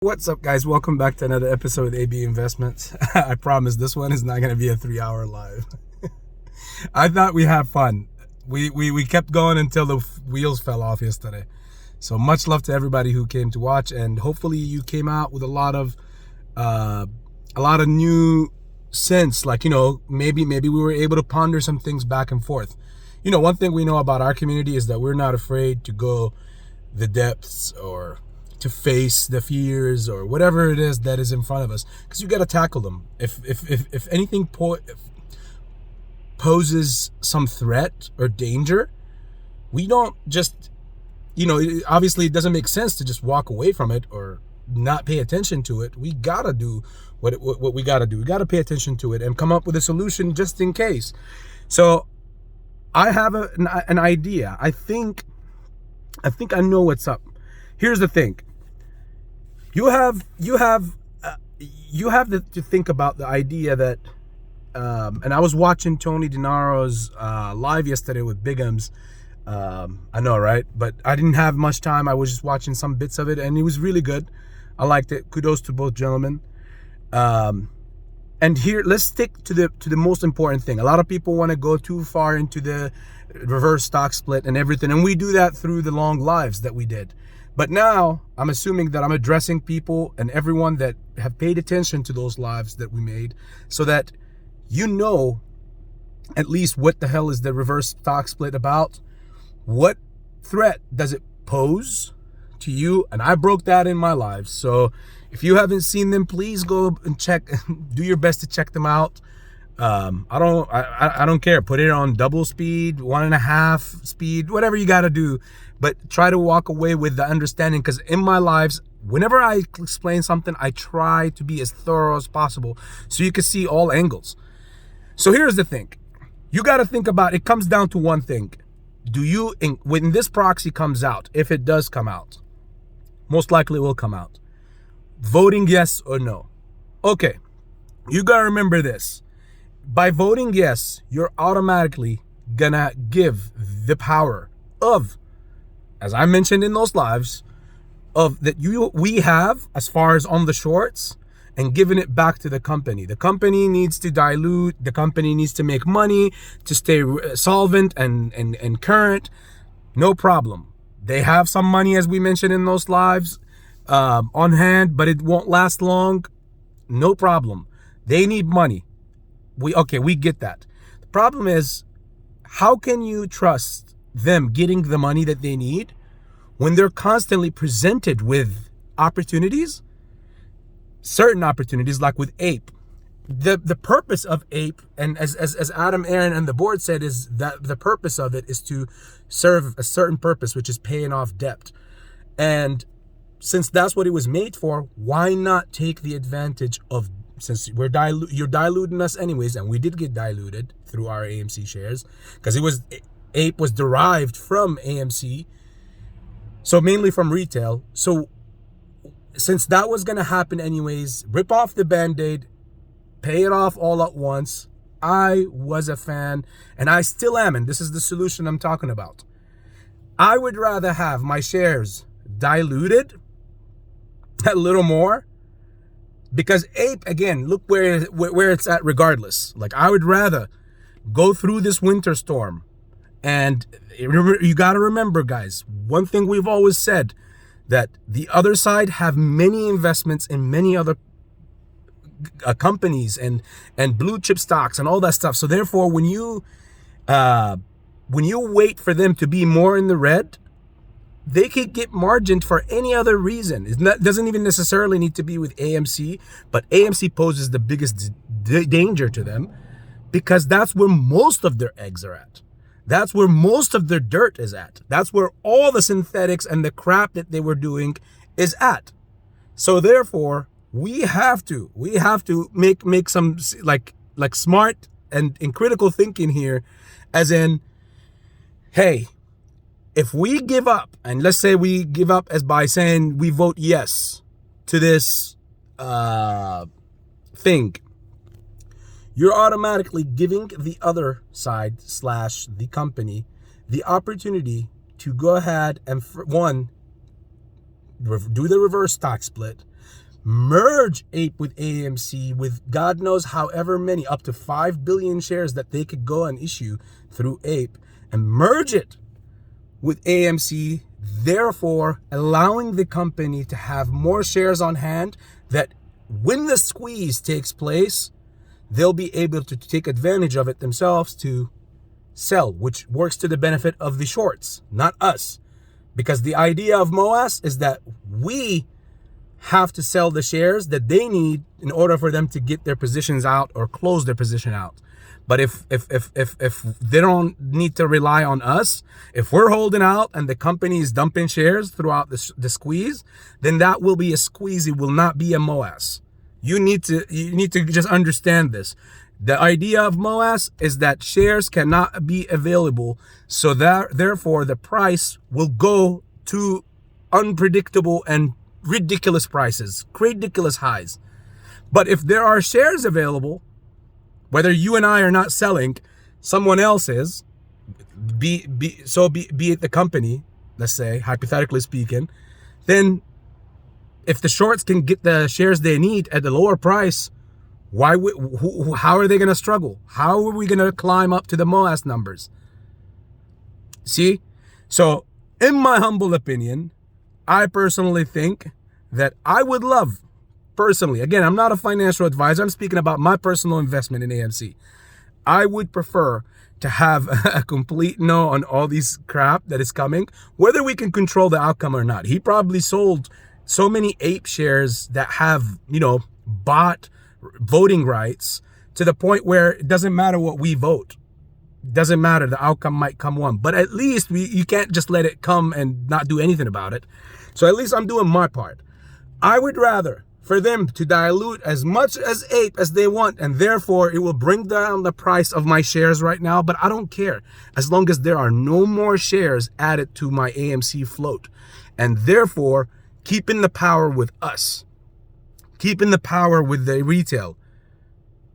What's up, guys? Welcome back to another episode of AB Investments. I promise this one is not going to be a 3-hour live. I thought we had fun. We kept going until the wheels fell off yesterday. So much love to everybody who came to watch, and hopefully you came out with a lot of new sense. Like, maybe we were able to ponder some things back and forth. One thing we know about our community is that we're not afraid to go the depths or to face the fears or whatever it is that is in front of us, because you got to tackle them. If anything poses some threat or danger, we don't just, obviously it doesn't make sense to just walk away from it or not pay attention to it. We got to do what we got to do. We got to pay attention to it and come up with a solution just in case. So I have an idea. I think I know what's up. Here's the thing. You have to think about the idea that, and I was watching Tony DiNaro's live yesterday with Bigham's. I know, right? But I didn't have much time. I was just watching some bits of it, and it was really good. I liked it. Kudos to both gentlemen. And here, let's stick to the most important thing. A lot of people want to go too far into the reverse stock split and everything, and we do that through the long lives that we did. But now I'm assuming that I'm addressing people and everyone that have paid attention to those lives that we made, so that at least what the hell is the reverse stock split about? What threat does it pose to you? And I broke that in my live. So if you haven't seen them, please go and check. Do your best to check them out. I don't care. Put it on double speed, 1.5 speed, whatever you got to do. But try to walk away with the understanding, because in my lives, whenever I explain something, I try to be as thorough as possible so you can see all angles. So here's the thing. You got to think about, it comes down to one thing. When this proxy comes out, if it does come out, most likely it will come out, voting yes or no. Okay, you got to remember this. By voting yes, you're automatically gonna give the power of, as I mentioned in those lives, we have as far as on the shorts, and giving it back to the company. The company needs to dilute. The company needs to make money to stay solvent and current. No problem. They have some money, as we mentioned in those lives, on hand, but it won't last long. No problem. They need money. We get that. The problem is, how can you trust them getting the money that they need when they're constantly presented with opportunities, certain opportunities, like with Ape? The purpose of Ape, and as Adam Aaron and the board said, is that the purpose of it is to serve a certain purpose, which is paying off debt. And since that's what it was made for, why not take the advantage of, since you're diluting us anyways, and we did get diluted through our AMC shares, because Ape was derived from AMC, so mainly from retail. So since that was going to happen anyways, rip off the Band-Aid, pay it off all at once. I was a fan, and I still am, and this is the solution I'm talking about. I would rather have my shares diluted a little more, because Ape, again, look where it's at regardless. Like, I would rather go through this winter storm. And you got to remember, guys, one thing we've always said, that the other side have many investments in many other companies and blue chip stocks and all that stuff. So therefore, when you wait for them to be more in the red, they could get margined for any other reason. It doesn't even necessarily need to be with AMC, but AMC poses the biggest danger to them, because that's where most of their eggs are at. That's where most of their dirt is at. That's where all the synthetics and the crap that they were doing is at. So therefore, we have to make some like smart and critical thinking here, as in, hey, if we give up, and let's say we give up as by saying we vote yes to this thing, you're automatically giving the other side / the company the opportunity to go ahead and, do the reverse stock split, merge Ape with AMC with God knows however many, up to 5 billion shares that they could go and issue through Ape, and merge it with AMC, therefore allowing the company to have more shares on hand, that when the squeeze takes place, they'll be able to take advantage of it themselves to sell, which works to the benefit of the shorts, not us. Because the idea of moass is that we have to sell the shares that they need in order for them to get their positions out or close their position out. But if they don't need to rely on us, if we're holding out and the company is dumping shares throughout the squeeze, then that will be a squeeze. It will not be a moass. You need to just understand this. The idea of moass is that shares cannot be available, so that therefore the price will go to unpredictable and ridiculous prices, ridiculous highs. But if there are shares available, whether you and I are not selling, someone else is, be it the company, let's say, hypothetically speaking, then if the shorts can get the shares they need at the lower price, how are they going to struggle? How are we going to climb up to the moass numbers? See? So, in my humble opinion, I personally think that I would love, personally, again, I'm not a financial advisor, I'm speaking about my personal investment in AMC. I would prefer to have a complete no on all these crap that is coming, whether we can control the outcome or not. He probably sold so many Ape shares that have, bought voting rights to the point where it doesn't matter what we vote. It doesn't matter, the outcome might come one. But at least you can't just let it come and not do anything about it. So at least I'm doing my part. I would rather for them to dilute as much as Ape as they want, and therefore it will bring down the price of my shares right now, but I don't care as long as there are no more shares added to my AMC float, and therefore keeping the power with us, keeping the power with the retail.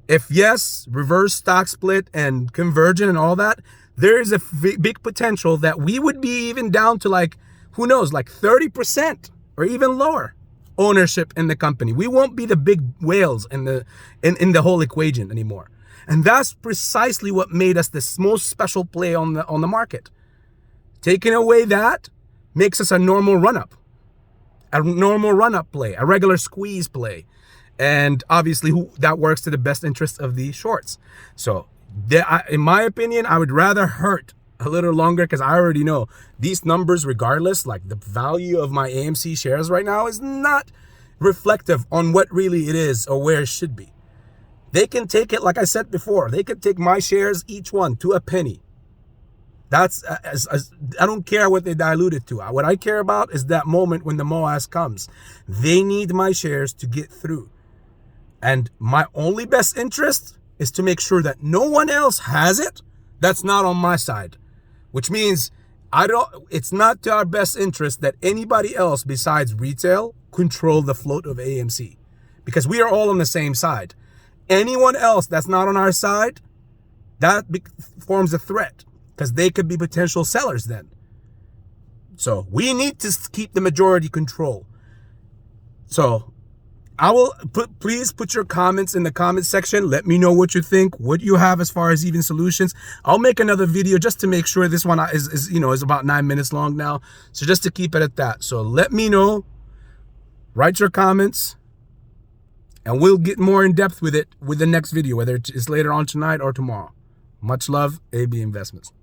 If yes, reverse stock split and conversion and all that, there is a big potential that we would be even down to, like, who knows, like 30% or even lower ownership in the company. We won't be the big whales in the whole equation anymore. And that's precisely what made us the most special play on the market. Taking away that makes us a normal run-up play, a regular squeeze play. And obviously that works to the best interest of the shorts. So in my opinion, I would rather hurt a little longer, because I already know these numbers, regardless, like the value of my AMC shares right now is not reflective on what really it is or where it should be. They can take it, like I said before, they could take my shares, each one, to a penny. That's I don't care what they dilute it to. What I care about is that moment when the moass comes. They need my shares to get through. And my only best interest is to make sure that no one else has it that's not on my side. Which means it's not to our best interest that anybody else besides retail control the float of AMC. Because we are all on the same side. Anyone else that's not on our side, that forms a threat, because they could be potential sellers then. So we need to keep the majority control. So please put your comments in the comment section. Let me know what you think, what you have as far as even solutions. I'll make another video just to make sure. This one is about 9 minutes long now. So just to keep it at that. So let me know, write your comments, and we'll get more in depth with it with the next video, whether it's later on tonight or tomorrow. Much love, AB Investments.